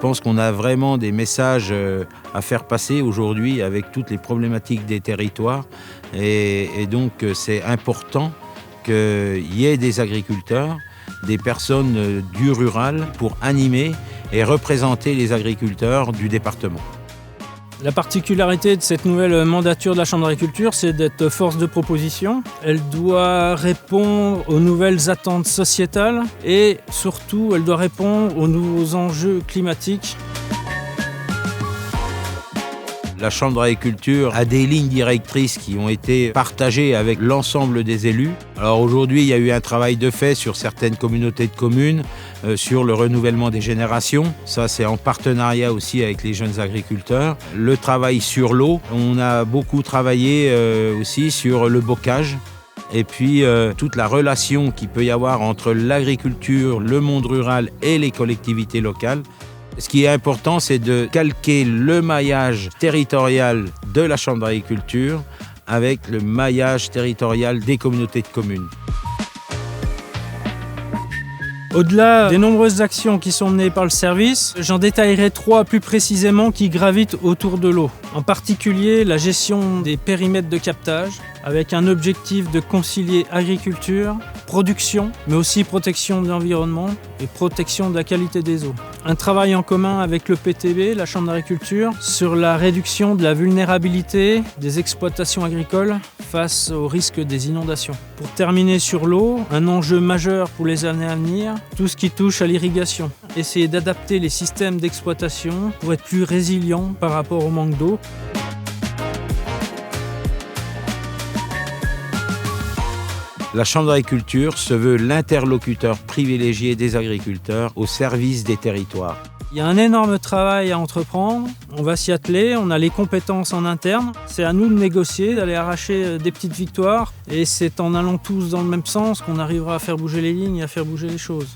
pense qu'on a vraiment des messages à faire passer aujourd'hui avec toutes les problématiques des territoires. Et donc, c'est important qu'il y ait des agriculteurs, des personnes du rural pour animer et représenter les agriculteurs du département. La particularité de cette nouvelle mandature de la Chambre d'agriculture, c'est d'être force de proposition. Elle doit répondre aux nouvelles attentes sociétales et surtout, elle doit répondre aux nouveaux enjeux climatiques. La Chambre d'agriculture a des lignes directrices qui ont été partagées avec l'ensemble des élus. Alors aujourd'hui, il y a eu un travail de fait sur certaines communautés de communes, sur le renouvellement des générations. Ça, c'est en partenariat aussi avec les jeunes agriculteurs. Le travail sur l'eau, on a beaucoup travaillé aussi sur le bocage. Et puis, toute la relation qu'il peut y avoir entre l'agriculture, le monde rural et les collectivités locales. Ce qui est important, c'est de calquer le maillage territorial de la Chambre d'agriculture avec le maillage territorial des communautés de communes. Au-delà des nombreuses actions qui sont menées par le service, j'en détaillerai 3 plus précisément qui gravitent autour de l'eau. En particulier, la gestion des périmètres de captage, avec un objectif de concilier agriculture, production, mais aussi protection de l'environnement et protection de la qualité des eaux. Un travail en commun avec le PTB, la Chambre d'agriculture, sur la réduction de la vulnérabilité des exploitations agricoles face au risque des inondations. Pour terminer sur l'eau, un enjeu majeur pour les années à venir, tout ce qui touche à l'irrigation. Essayer d'adapter les systèmes d'exploitation pour être plus résilients par rapport au manque d'eau. La Chambre d'agriculture se veut l'interlocuteur privilégié des agriculteurs au service des territoires. Il y a un énorme travail à entreprendre, on va s'y atteler, on a les compétences en interne. C'est à nous de négocier, d'aller arracher des petites victoires. Et c'est en allant tous dans le même sens qu'on arrivera à faire bouger les lignes et à faire bouger les choses.